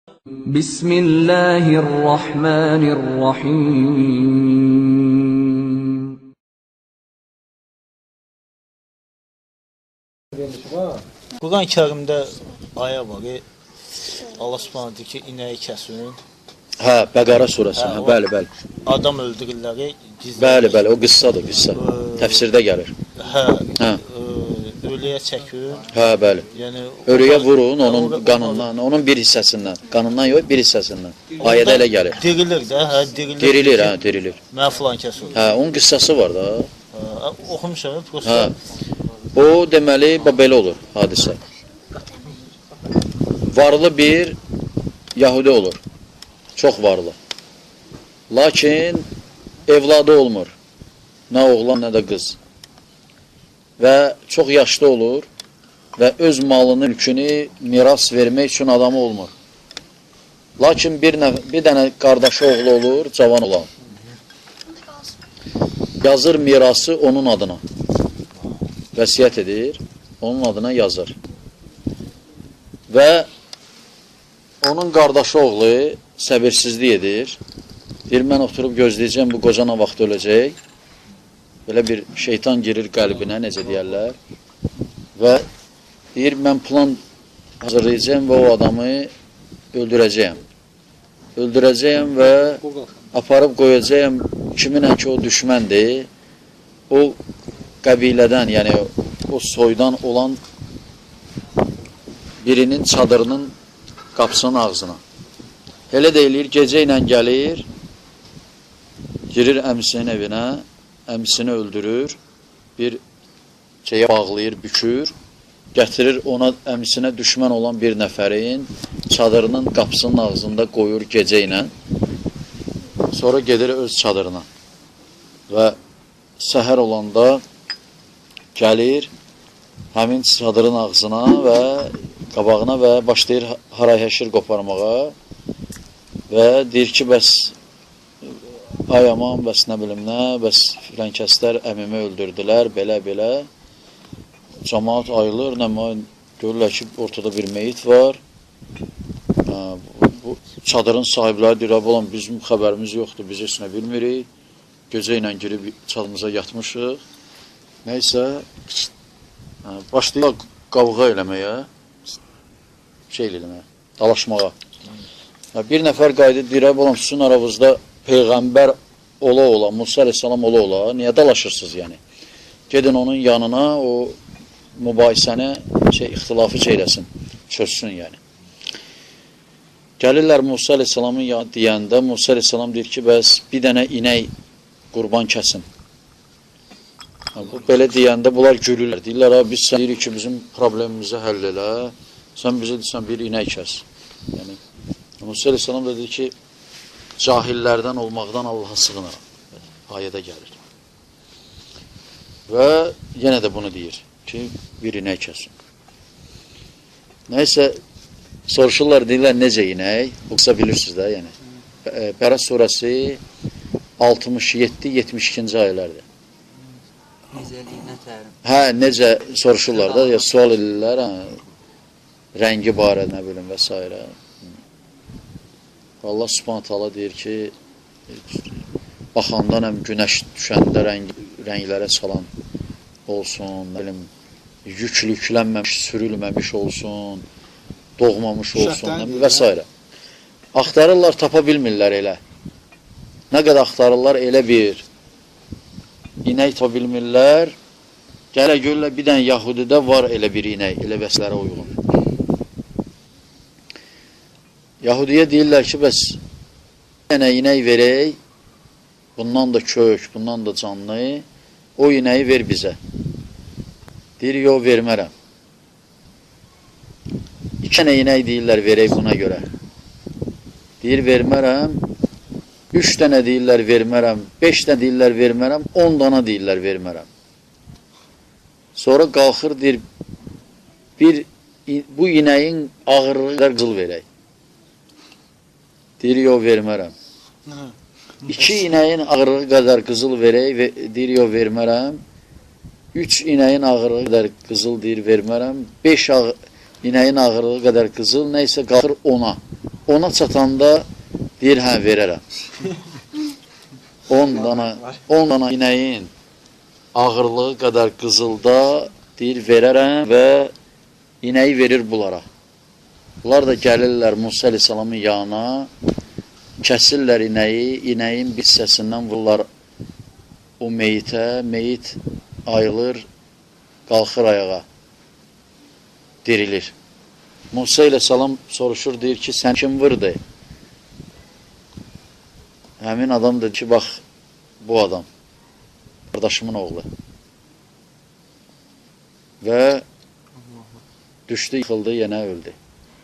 Bismillahirrahmanirrahim. Quran-ı Kərimdə ayə var. Allah Subhanahu deyir ki, inəyi kəsin. Hə, Bəqərə surəsi. Hə, bəli, bəli. Adam öldürürlər. Bəli, bəli, o qıssadır, qıssa. Təfsirdə gəlir. Hə. Hə. Ölüyə çəkin. Hə, bəli. Yəni Ölüyə vurun onun qanından, onun bir hissəsindən. Qanından yox, bir hissəsindən. Ayədə elə gəlir. Dirilir də, hə, dirilir. Dirilir, hə, dirilir. Mən filan kəsin. Hə, onun qıssası var da. Oxumuşam, Hə. prosta. O deməli belə olur hadisə. Varlı bir Yahudi olur. Çox varlı. Lakin evladı olmur. Nə oğlan, nə də qız. Və çox yaşlı olur və öz malını, mülkünü miras vermək üçün adamı olmur. Lakin bir dənə qardaşı oğlu olur, cavan olan. Yazır mirası onun adına. Vəsiyyət edir, onun adına yazır. Və onun qardaşı oğlu səbirsizlik edir. Deyir, mən oturub gözləyəcəm, bu qoca nə vaxt öləcək. Belə bir şeytan girir qəlbinə, necə deyərlər. Və deyir, mən plan hazırlayacağım və o adamı öldürəcəyəm. Öldürəcəyəm və aparıb qoyacağım kiminlə ki o düşməndir. O qəbilədən, yəni o soydan olan birinin çadırının qapısının ağzına. Elə deyilir, gecə ilə gəlir, girir əmisinin evinə, əmisini öldürür, bir şeyə bağlayır, bükür, gətirir ona əmisinə düşmən olan bir nəfərin çadırının qapısının ağzında qoyur gecə ilə, sonra gedir öz çadırına və səhər olanda gəlir həmin çadırın ağzına və qabağına və başlayır haray-həşir qoparmağa və deyir ki, bəs ay aman, bəs nə bilim nə, bəs filankəslər əmimi öldürdülər, belə-belə. Cəmaat ayılır, görürlər ki, ortada bir meyit var. Bu çadırın sahibləri deyir, olan bizim xəbərimiz yoxdur, biz heç nə bilmirik. Gecə ilə girib çadımıza yatmışıq. Nəysə, başlayır qavğa eləməyə, dalaşmağa. Bir nəfər qaydı deyir, olan sizin aranızda Peyğəmbər ola, Musa əleyhissalam ola, niyə dalaşırsınız yəni? Gedin onun yanına, o mübahisəni, ixtilafı çeyləsin, çözsün yəni. Gəlirlər Musa əleyhissalamın deyəndə, Musa əleyhissalam deyir ki, bəs bir dənə inək qurban kəsin. Belə deyəndə bunlar gülürlər, deyirlər, biz sən deyirik ki, bizim problemimizi həll elə, sən bizə deyirsən bir inək kəs. Yəni, Musa əleyhissalam da deyir ki, cahillərdən olmaqdan Allaha sığınıram. Ayədə gəlir. Və yenə də bunu deyir ki, bir inək kəsin. Nəysə, soruşurlar, deyirlər, necə inək? Bu qısa bilirsiniz də, yəni. Bəra surəsi 67-72-ci ayələrdir. Hə, necə soruşurlar da, sual edirlər, rəngi barə, nə bilim və s. Allah Subhanahu taala deyir ki, baxandan həm günəş düşəndə rənglərə salan olsun, yüklüklənməmiş, sürülməmiş olsun, doğmamış olsun və s. Axtarırlar, tapa bilmirlər elə. Nə qədər axtarırlar, elə bir inək tapa bilmirlər. Gələ görürlər, bir dənə Yahudidə var elə bir inək, elə vəslərə uyğun. Yahudiyə deyirlər ki, bəs bir dənə inək verək, bundan da kök, bundan da canlı, o inəyi ver bizə. Deyir, yox, vermərəm. 2 dənə inək deyirlər, verək buna görə. Deyir, vermərəm. 3 dənə deyirlər, vermərəm. 5 dənə deyirlər, vermərəm. 10 dana deyirlər, vermərəm. Sonra qalxır, deyir, bu inəyin ağırlığı qədər qızıl verək. Deyir, yox, vermərəm. 2 inəyin ağırlığı qədər qızıl verək, deyir, yox, vermərəm. 3 inəyin ağırlığı qədər qızıl deyir, vermərəm. 5 inəyin ağırlığı qədər qızıl, neysə qalxır 10-a. ona çatanda deyir, hə, verərəm. 10 dana inəyin ağırlığı qədər qızılda deyir, verərəm və inəyi verir bunlara. Bunlar da gəlirlər Musa Aleyhisselamın yanına, kəsirlər inəyi, inəyin bir hissəsindən vururlar o meyitə, meyit ayılır, qalxır ayağa, dirilir. Musa Aleyhisselam soruşur, deyir ki, sən kim vurdu? Həmin adam dedi ki, bax, bu adam, qardaşımın oğlu. Və düşdü, yıxıldı, yenə öldü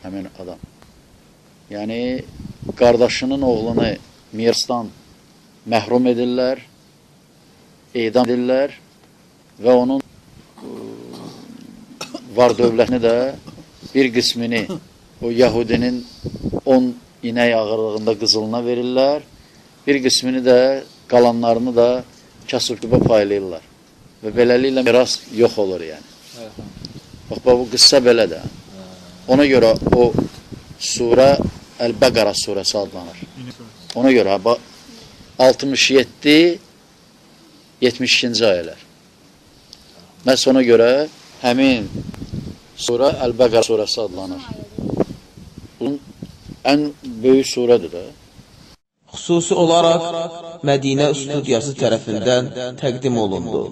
həmin adam. Yəni, qardaşının oğlunu mirasdan məhrum edirlər, edam edirlər və onun var dövlətini də bir qismini o Yahudinin 10 inək ağırlığında qızılına verirlər, bir qismini də qalanlarını da kasıb-kübə paylayırlar. Və beləliklə miras yox olur yəni. Bax, bu qıssa belə də. Ona görə o surə Əl-Bəqara surəsi adlanır. Ona görə 67-72-ci ayələr. Məhz ona görə həmin surə Əl-Bəqara surəsi adlanır. Bunun ən böyük surədir də. Xüsusi olaraq Mədinə studiyası tərəfindən təqdim olundu.